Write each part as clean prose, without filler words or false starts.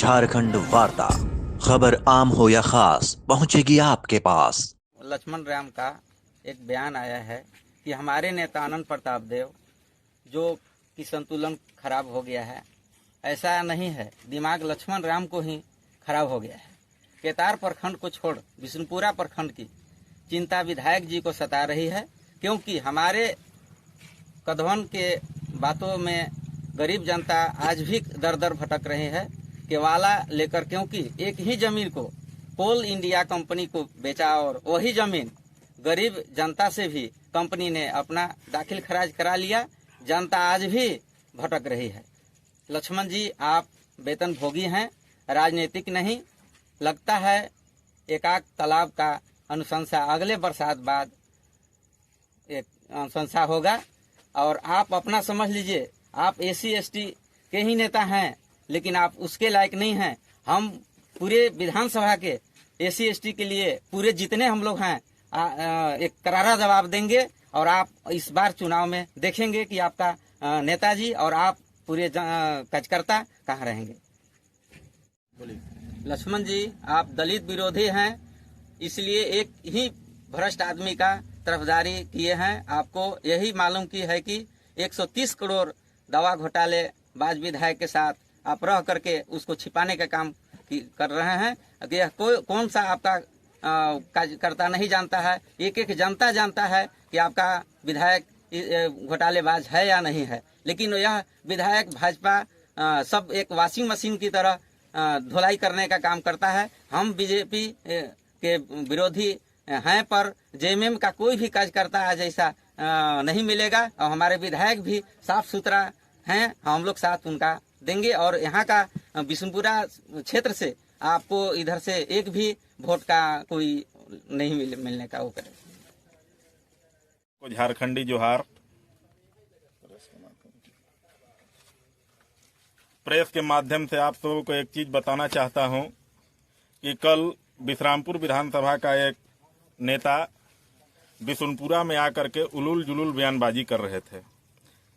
झारखंड वार्ता, खबर आम हो या खास पहुंचेगी आपके पास। लक्ष्मण राम का एक बयान आया है कि हमारे नेता आनंद प्रताप देव जो कि संतुलन खराब हो गया है। ऐसा नहीं है, दिमाग लक्ष्मण राम को ही खराब हो गया है। केतार प्रखंड को छोड़ बिशुनपुरा प्रखंड की चिंता विधायक जी को सता रही है, क्योंकि हमारे कदवन के बातों में गरीब जनता आज भी दर दर भटक रही है केवाला लेकर, क्योंकि एक ही जमीन को कोल इंडिया कंपनी को बेचा और वही जमीन गरीब जनता से भी कंपनी ने अपना दाखिल खराज करा लिया। जनता आज भी भटक रही है। लक्ष्मण जी, आप वेतन भोगी हैं, राजनीतिक नहीं। लगता है एकाक तालाब का अनुशंसा अगले बरसात बाद एक अनुशंसा होगा और आप अपना समझ लीजिए, आप एसी एसटी के ही नेता हैं, लेकिन आप उसके लायक नहीं हैं। हम पूरे विधानसभा के एसी एसटी के लिए पूरे जितने हम लोग हैं एक करारा जवाब देंगे और आप इस बार चुनाव में देखेंगे कि आपका नेताजी और आप पूरे कार्यकर्ता कहाँ रहेंगे। लक्ष्मण जी, आप दलित विरोधी हैं, इसलिए एक ही भ्रष्ट आदमी का तरफदारी किए हैं। आपको यही मालूम की है कि 130 करोड़ दवा घोटाले बाज विधायक के साथ आप रह करके उसको छिपाने का काम कर रहे हैं। यह कौन सा आपका कार्यकर्ता नहीं जानता है, एक एक जनता जानता है कि आपका विधायक घोटालेबाज है या नहीं है। लेकिन यह विधायक भाजपा सब एक वॉशिंग मशीन की तरह धुलाई करने का काम करता है। हम बीजेपी के विरोधी हैं, पर जेएमएम का कोई भी कार्यकर्ता आज ऐसा नहीं मिलेगा और हमारे विधायक भी साफ सुथरा हैं। हम लोग साथ उनका देंगे और यहाँ का बिशुनपुरा क्षेत्र से आपको इधर से एक भी वोट का कोई नहीं मिलने का वो करे। झारखंडी जोहार। प्रेस के माध्यम से आप सबको को एक चीज बताना चाहता हूं कि कल विश्रामपुर विधानसभा का एक नेता बिशुनपुरा में आकर के उलूल जुलूल बयानबाजी कर रहे थे,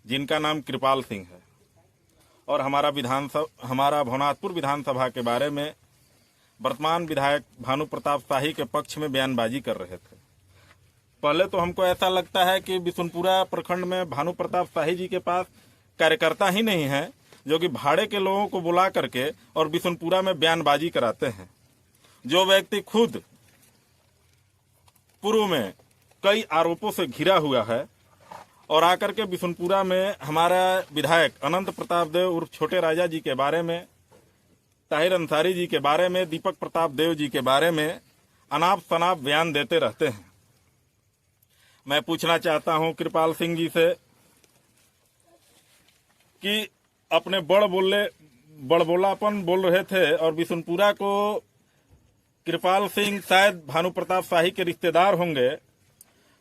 जिनका नाम कृपाल सिंह है, और हमारा भवनाथपुर विधानसभा के बारे में वर्तमान विधायक भानु प्रताप शाही के पक्ष में बयानबाजी कर रहे थे। पहले तो हमको ऐसा लगता है कि बिशुनपुरा प्रखंड में भानु प्रताप शाही जी के पास कार्यकर्ता ही नहीं है, जो कि भाड़े के लोगों को बुला करके और बिशुनपुरा में बयानबाजी कराते हैं। जो व्यक्ति खुद पूर्व में कई आरोपों से घिरा हुआ है और आकर के बिशुनपुरा में हमारा विधायक अनंत प्रताप देव उर्फ छोटे राजा जी के बारे में, ताहिर अंसारी जी के बारे में, दीपक प्रताप देव जी के बारे में अनाप शनाप बयान देते रहते हैं। मैं पूछना चाहता हूं कृपाल सिंह जी से कि अपने बड़बोलापन बोल रहे थे और बिशुनपुरा को कृपाल सिंह शायद भानु प्रताप शाही के रिश्तेदार होंगे।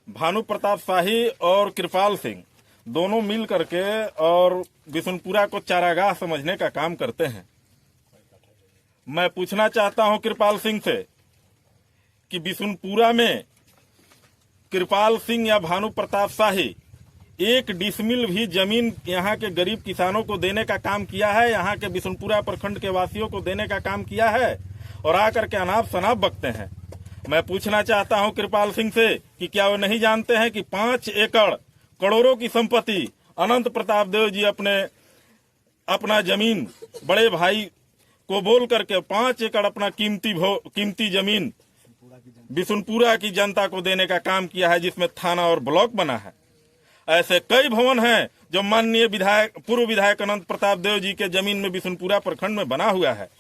भानु प्रताप शाही और कृपाल सिंह दोनों मिल करके और बिशुनपुरा को चारागाह समझने का काम करते हैं। मैं पूछना चाहता हूं कृपाल सिंह से कि बिशुनपुरा में कृपाल सिंह या भानु प्रताप शाही एक डिसमिल भी जमीन यहाँ के गरीब किसानों को देने का काम किया है, यहाँ के बिशुनपुरा प्रखंड के वासियों को देने का काम किया है, और आकर के अनाप शनाप बकते हैं। मैं पूछना चाहता हूं कृपाल सिंह से कि क्या वो नहीं जानते हैं कि 5 एकड़ करोड़ों की संपत्ति अनंत प्रताप देव जी अपना जमीन बड़े भाई को बोल करके 5 एकड़ अपना कीमती जमीन बिशुनपुरा की जनता को देने का काम किया है, जिसमें थाना और ब्लॉक बना है। ऐसे कई भवन हैं जो माननीय पूर्व विधायक अनंत प्रताप देव जी के जमीन में बिशुनपुरा प्रखंड में बना हुआ है।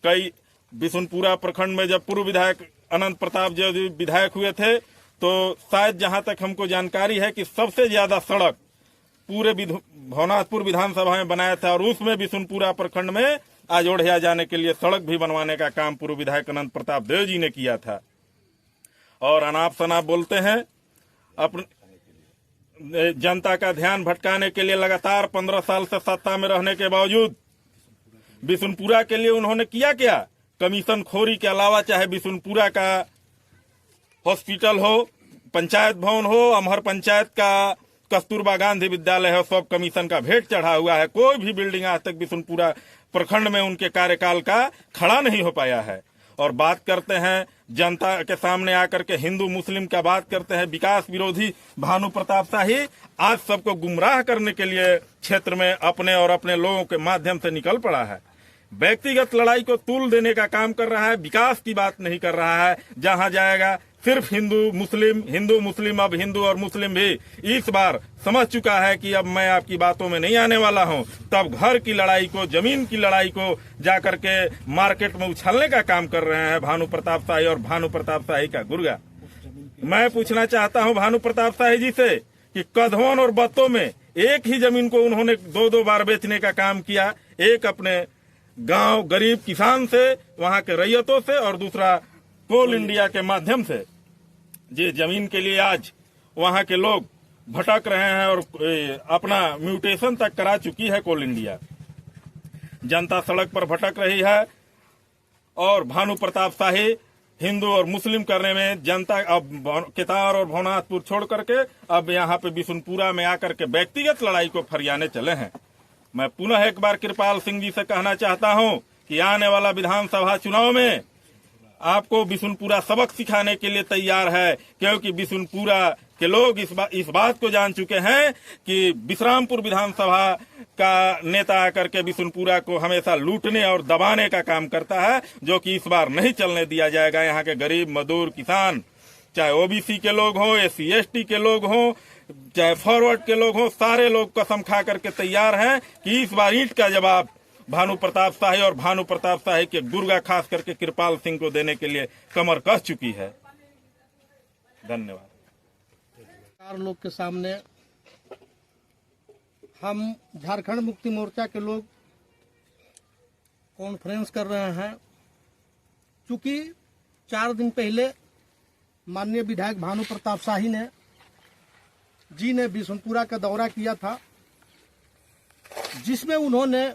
कई बिशुनपुरा प्रखंड में जब पूर्व विधायक अनंत प्रताप देव जी विधायक हुए थे, तो शायद जहां तक हमको जानकारी है कि सबसे ज्यादा सड़क पूरे भवनाथपुर विधानसभा में बनाया था, और उसमें बिशुनपुरा प्रखंड में अयोध्या जाने के लिए सड़क भी बनवाने का काम पूर्व विधायक अनंत प्रताप देव जी ने किया था। और अनाप शनाप बोलते हैं, अपने जनता का ध्यान भटकाने के लिए लगातार 15 साल से सत्ता में रहने के बावजूद बिशुनपुरा के लिए उन्होंने किया क्या? कमीशन खोरी के अलावा चाहे बिशुनपुरा का हॉस्पिटल हो, पंचायत भवन हो, अमहर पंचायत का कस्तूरबा गांधी विद्यालय है, सब कमीशन का भेंट चढ़ा हुआ है। कोई भी बिल्डिंग आज तक बिशुनपुरा प्रखंड में उनके कार्यकाल का खड़ा नहीं हो पाया है। और बात करते हैं जनता के सामने आकर के हिंदू मुस्लिम का बात करते हैं, विकास विरोधी भानु प्रताप शाही आज सबको गुमराह करने के लिए क्षेत्र में अपने और अपने लोगों के माध्यम से निकल पड़ा है। व्यक्तिगत लड़ाई को तूल देने का काम कर रहा है, विकास की बात नहीं कर रहा है। जहां जाएगा सिर्फ हिंदू मुस्लिम। अब हिंदू और मुस्लिम भी इस बार समझ चुका है कि अब मैं आपकी बातों में नहीं आने वाला हूं। तब घर की लड़ाई को, जमीन की लड़ाई को जाकर के मार्केट में उछलने का काम कर रहे हैं भानु प्रताप शाही और भानु प्रताप शाही का गुर्गा। मैं पूछना चाहता हूं भानु प्रताप शाही जी से कि कधवन और बत्तों में एक ही जमीन को उन्होंने दो बार बेचने का काम किया। एक अपने गांव गरीब किसान से, वहां के रैयतों से, और दूसरा कोल इंडिया के माध्यम से। जी जमीन के लिए आज वहां के लोग भटक रहे हैं और अपना म्यूटेशन तक करा चुकी है कोल इंडिया। जनता सड़क पर भटक रही है और भानु प्रताप शाही हिंदू और मुस्लिम करने में जनता अब केतार और भवनाथपुर छोड़ करके अब यहाँ पे बिशुनपुरा में आकर के व्यक्तिगत लड़ाई को फरियाने चले हैं। मैं पुनः एक बार कृपाल सिंह जी से कहना चाहता हूं कि आने वाला विधानसभा चुनाव में आपको बिशुनपुरा सबक सिखाने के लिए तैयार है, क्योंकि बिशुनपुरा के लोग इस बात को जान चुके हैं कि विश्रामपुर विधानसभा का नेता आकर के बिशुनपुरा को हमेशा लूटने और दबाने का काम करता है, जो कि इस बार नहीं चलने दिया जाएगा। यहाँ के गरीब मजदूर किसान, चाहे ओबीसी के लोग हों, SC ST के लोग हों, चाहे फॉरवर्ड के लोग हों, सारे लोग कसम खा करके तैयार हैं कि इस बार ईंट का जवाब भानु प्रताप शाही और भानु प्रताप शाही के गुर्गा खास करके कृपाल सिंह को देने के लिए कमर कस चुकी है। धन्यवाद। लोग के सामने हम झारखंड मुक्ति मोर्चा के लोग कॉन्फ्रेंस कर रहे हैं, क्योंकि 4 दिन पहले माननीय विधायक भानु प्रताप शाही जी ने बिशुनपुरा का दौरा किया था, जिसमें उन्होंने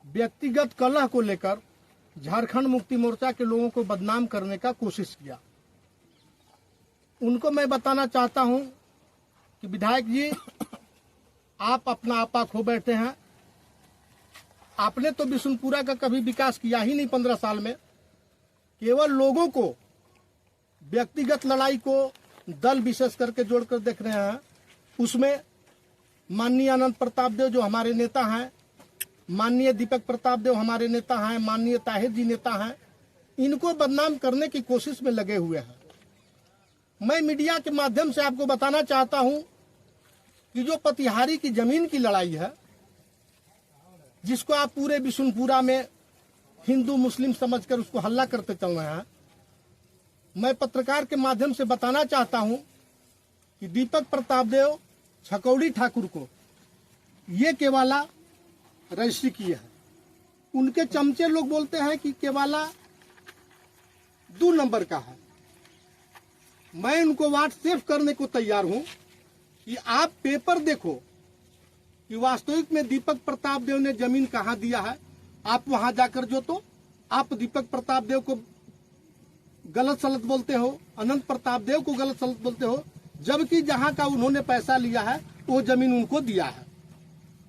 व्यक्तिगत कलह को लेकर झारखंड मुक्ति मोर्चा के लोगों को बदनाम करने का कोशिश किया। उनको मैं बताना चाहता हूं कि विधायक जी, आप अपना आपा खो बैठे हैं। आपने तो बिशुनपुरा का कभी विकास किया ही नहीं 15 साल में। केवल लोगों को व्यक्तिगत लड़ाई को दल विशेष करके जोड़कर देख रहे हैं। उसमें माननीय अनंत प्रताप देव जो हमारे नेता हैं, माननीय दीपक प्रताप देव हमारे नेता हैं, माननीय ताहिर जी नेता हैं, इनको बदनाम करने की कोशिश में लगे हुए हैं। मैं मीडिया के माध्यम से आपको बताना चाहता हूं कि जो पतिहारी की जमीन की लड़ाई है, जिसको आप पूरे बिशुनपुरा में हिंदू मुस्लिम समझकर उसको हल्ला करते चल रहे हैं, मैं पत्रकार के माध्यम से बताना चाहता हूं कि दीपक प्रताप देव छकौड़ी ठाकुर को ये केवाला रजिस्ट्री किए हैं। उनके चमचे लोग बोलते हैं कि केवाला 2 नंबर का है। मैं उनको व्हाट्सएप करने को तैयार हूं कि आप पेपर देखो कि वास्तविक में दीपक प्रताप देव ने जमीन कहां दिया है। आप वहां जाकर जो तो आप दीपक प्रताप देव को गलत सलत बोलते हो, अनंत प्रताप देव को गलत सलत बोलते हो, जबकि जहां का उन्होंने पैसा लिया है वो जमीन उनको दिया है।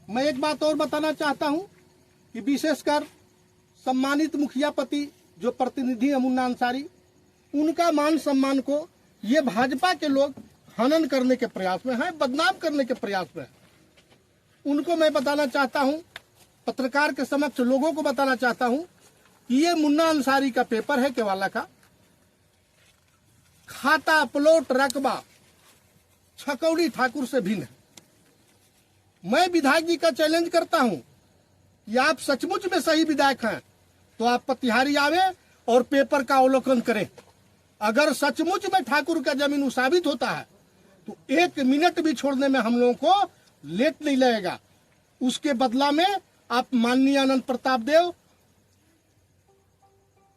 मैं एक बात और बताना चाहता हूं कि विशेषकर सम्मानित मुखिया पति जो प्रतिनिधि है मुन्ना अंसारी, उनका मान सम्मान को ये भाजपा के लोग हनन करने के प्रयास में हैं, बदनाम करने के प्रयास में हैं। उनको मैं बताना चाहता हूं, पत्रकार के समक्ष लोगों को बताना चाहता हूं कि ये मुन्ना अंसारी का पेपर है केवाला का। खाता प्लॉट रकबा छकौड़ी ठाकुर से भिन्न है। मैं विधायक जी का चैलेंज करता हूं कि आप सचमुच में सही विधायक हैं तो आप पतिहारी आवे और पेपर का अवलोकन करें। अगर सचमुच में ठाकुर का जमीन साबित होता है तो 1 मिनट भी छोड़ने में हम लोगों को लेट नहीं लगेगा। उसके बदला में आप माननीय अनंत प्रताप देव,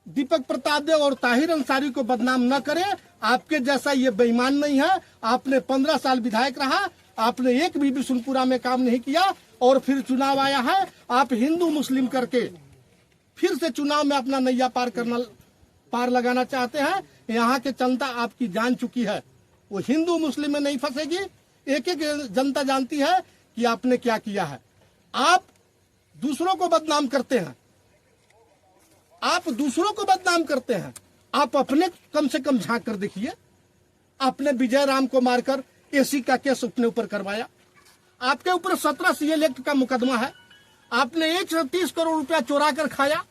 दीपक प्रताप देव और ताहिर अंसारी को बदनाम न करें। आपके जैसा ये बेईमान नहीं है। आपने 15 साल विधायक रहा, आपने एक भी बिशुनपुरा में काम नहीं किया और फिर चुनाव आया है। आप हिंदू मुस्लिम करके फिर से चुनाव में अपना नैया पार लगाना चाहते हैं। यहाँ के जनता आपकी जान चुकी है, वो हिंदू मुस्लिम में नहीं फंसेगी। एक एक जनता जानती है कि आपने क्या किया है। आप दूसरों को बदनाम करते हैं, आप दूसरों को बदनाम करते हैं। आप अपने कम से कम झांक कर देखिए। आपने विजय राम को मारकर एसी का केस अपने ऊपर करवाया। आपके ऊपर 17 CL एक्ट का मुकदमा है। आपने 130 करोड़ रुपया चोरा कर खाया,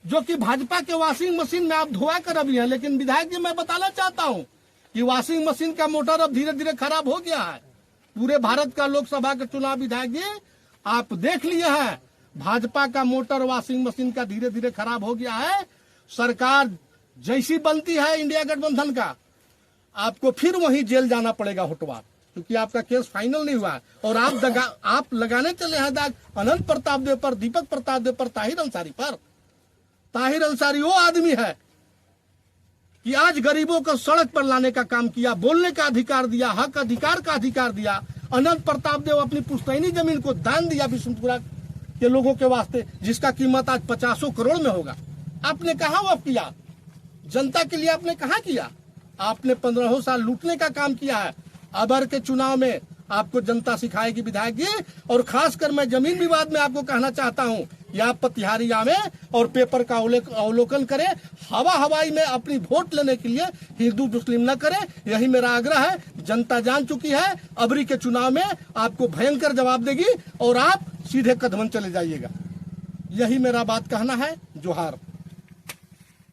जो कि भाजपा के वॉशिंग मशीन में आप धोआ कर अभी है। लेकिन विधायक जी, मैं बताना चाहता हूं कि वॉशिंग मशीन का मोटर अब धीरे धीरे खराब हो गया है। पूरे भारत का लोकसभा का चुनाव विधायक जी आप देख लिए हैं, भाजपा का मोटर वॉशिंग मशीन का धीरे धीरे खराब हो गया है। सरकार जैसी बनती है इंडिया गठबंधन का, आपको फिर वहीं जेल जाना पड़ेगा होटवार, क्योंकि आपका केस फाइनल नहीं हुआ है। और आप लगाने चले हैं दाग अनंत प्रताप देव पर, दीपक प्रताप देव पर, ताहिर अंसारी पर। ताहिर अंसारी वो आदमी है कि आज गरीबों को सड़क पर लाने का काम किया, बोलने का अधिकार दिया, हक अधिकार का अधिकार दिया। अनंत प्रताप देव अपनी पुश्तैनी जमीन को दान दिया बिशुनपुरा के लोगों के वास्ते, जिसका कीमत आज 50 करोड़ में होगा। आपने कहा वो किया, जनता के लिए आपने कहा किया? आपने 15 साल लूटने का काम किया है। अबर के चुनाव में आपको जनता सिखाएगी विधायक जी। और खासकर मैं जमीन विवाद में आपको कहना चाहता हूं कि आप पतिहारी आवे और पेपर का अवलोकन करें। हवाई में अपनी वोट लेने के लिए हिंदू मुस्लिम न करें, यही मेरा आग्रह है। जनता जान चुकी है, अबरी के चुनाव में आपको भयंकर जवाब देगी और आप सीधे कदम चले जाइएगा। यही मेरा बात कहना है। जोहार।